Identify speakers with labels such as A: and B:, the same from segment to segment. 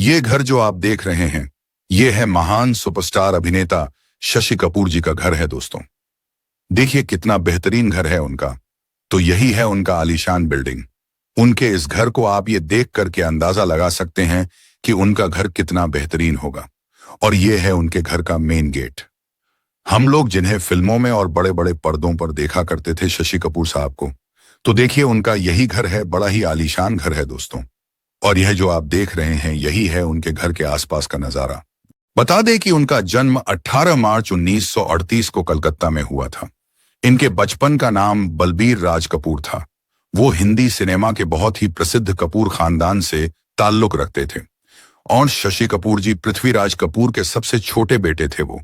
A: ये घर जो आप देख रहे हैं, ये है महान सुपरस्टार अभिनेता शशि कपूर जी का घर है दोस्तों। देखिए कितना बेहतरीन घर है उनका। तो यही है उनका आलीशान बिल्डिंग। उनके इस घर को आप ये देख करके अंदाजा लगा सकते हैं कि उनका घर कितना बेहतरीन होगा। और ये है उनके घर का मेन गेट। हम लोग जिन्हें फिल्मों में और बड़े बड़े पर्दों पर देखा करते थे शशि कपूर साहब को, तो देखिए उनका यही घर है। बड़ा ही आलीशान घर है दोस्तों। और यह जो आप देख रहे हैं, यही है उनके घर के आसपास का नजारा। बता दें कि उनका जन्म 18 मार्च 1938 को कलकत्ता में हुआ था। इनके बचपन का नाम बलबीर राज कपूर था। वो हिंदी सिनेमा के बहुत ही प्रसिद्ध कपूर खानदान से ताल्लुक रखते थे। और शशि कपूर जी पृथ्वीराज कपूर के सबसे छोटे बेटे थे वो,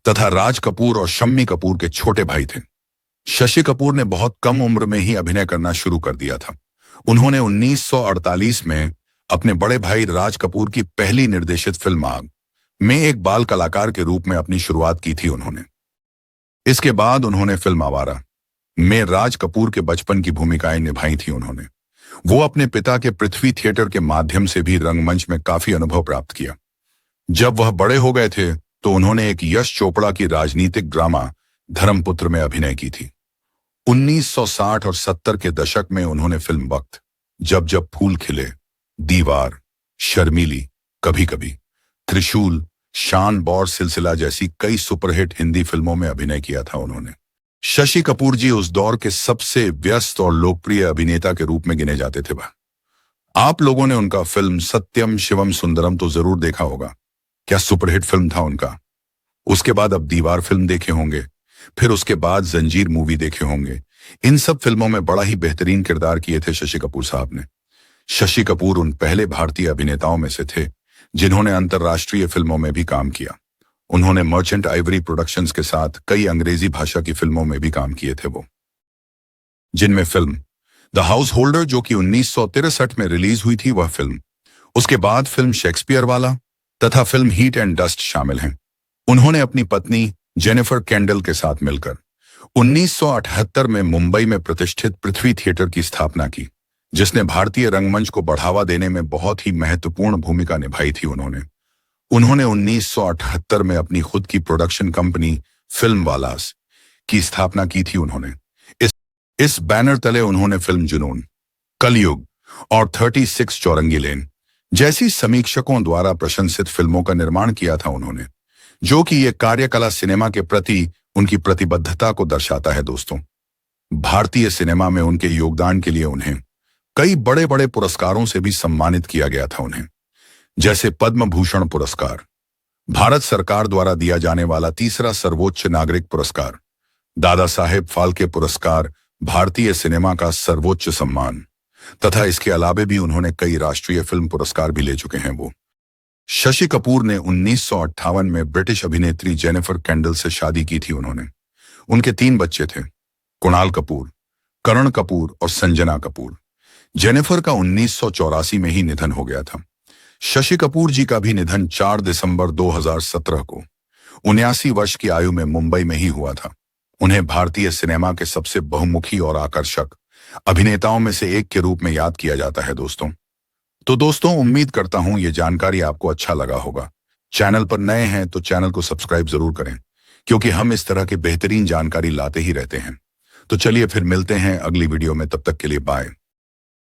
A: तथा राज कपूर और शम्मी कपूर के छोटे भाई थे। शशि कपूर ने बहुत कम उम्र में ही अभिनय करना शुरू कर दिया था। उन्होंने 1948 में अपने बड़े भाई राज कपूर की पहली निर्देशित फिल्म आग में एक बाल कलाकार के रूप में अपनी शुरुआत की थी उन्होंने। इसके बाद उन्होंने फिल्म आवारा में राज कपूर के बचपन की भूमिकाएं निभाई थी उन्होंने। वो अपने पिता के पृथ्वी थिएटर के माध्यम से भी रंगमंच में काफी अनुभव प्राप्त किया। जब वह बड़े हो गए थे तो उन्होंने एक यश चोपड़ा की राजनीतिक ड्रामा धर्मपुत्र में अभिनय की थी। 1960 और 70 के दशक में उन्होंने फिल्म वक्त, जब जब फूल खिले, दीवार, शर्मीली, कभी कभी, त्रिशूल, शान बौर सिलसिला जैसी कई सुपरहिट हिंदी फिल्मों में अभिनय किया था उन्होंने। शशि कपूर जी उस दौर के सबसे व्यस्त और लोकप्रिय अभिनेता के रूप में गिने जाते थे। आप लोगों ने उनका फिल्म सत्यम शिवम सुंदरम तो जरूर देखा होगा। क्या सुपरहिट फिल्म था उनका। उसके बाद अब दीवार फिल्म देखे होंगे, फिर उसके बाद जंजीर मूवी देखे होंगे। इन सब फिल्मों में बड़ा ही बेहतरीन किरदार किए थे शशि कपूर साहब ने। शशि कपूर उन पहले भारतीय अभिनेताओं में से थे जिन्होंने अंतर्राष्ट्रीय फिल्मों में भी काम किया। उन्होंने मर्चेंट आइवरी प्रोडक्शंस के साथ कई अंग्रेजी भाषा की फिल्मों में भी काम किए थे वो, जिनमें फिल्म द हाउस होल्डर जो कि 1963 में रिलीज हुई थी वह फिल्म, उसके बाद फिल्म शेक्सपियर वाला तथा फिल्म हीट एंड डस्ट शामिल हैं। उन्होंने अपनी पत्नी जेनिफर कैंडल के साथ मिलकर 1978 में मुंबई में प्रतिष्ठित पृथ्वी थिएटर की स्थापना की, जिसने भारतीय रंगमंच को बढ़ावा देने में बहुत ही महत्वपूर्ण भूमिका निभाई थी उन्होंने। 1978 में अपनी खुद की प्रोडक्शन कंपनी फिल्म वालास की स्थापना की थी उन्होंने। इस बैनर तले उन्होंने फिल्म जुनून, कलयुग और 36 चौरंगी लेन जैसी समीक्षकों द्वारा प्रशंसित फिल्मों का निर्माण किया था उन्होंने, जो कि ये कार्यकला सिनेमा के प्रति उनकी प्रतिबद्धता को दर्शाता है दोस्तों। भारतीय सिनेमा में उनके योगदान के लिए उन्हें कई बड़े बड़े पुरस्कारों से भी सम्मानित किया गया था उन्हें, जैसे पद्म भूषण पुरस्कार, भारत सरकार द्वारा दिया जाने वाला तीसरा सर्वोच्च नागरिक पुरस्कार, दादा साहेब फाल्के पुरस्कार, भारतीय सिनेमा का सर्वोच्च सम्मान, तथा इसके अलावे भी उन्होंने कई राष्ट्रीय फिल्म पुरस्कार भी ले चुके हैं वो। शशि कपूर ने 1958 में ब्रिटिश अभिनेत्री जेनिफर कैंडल से शादी की थी उन्होंने। उनके 3 बच्चे थे, कुणाल कपूर, करण कपूर और संजना कपूर। जेनिफर का 1984 में ही निधन हो गया था। शशि कपूर जी का भी निधन 4 दिसंबर 2017 को 79 वर्ष की आयु में मुंबई में ही हुआ था। उन्हें भारतीय सिनेमा के सबसे बहुमुखी और आकर्षक अभिनेताओं में से एक के रूप में याद किया जाता है दोस्तों। तो दोस्तों, उम्मीद करता हूं ये जानकारी आपको अच्छा लगा होगा। चैनल पर नए हैं तो चैनल को सब्सक्राइब जरूर करें, क्योंकि हम इस तरह की बेहतरीन जानकारी लाते ही रहते हैं। तो चलिए फिर मिलते हैं अगली वीडियो में, तब तक के लिए बाय।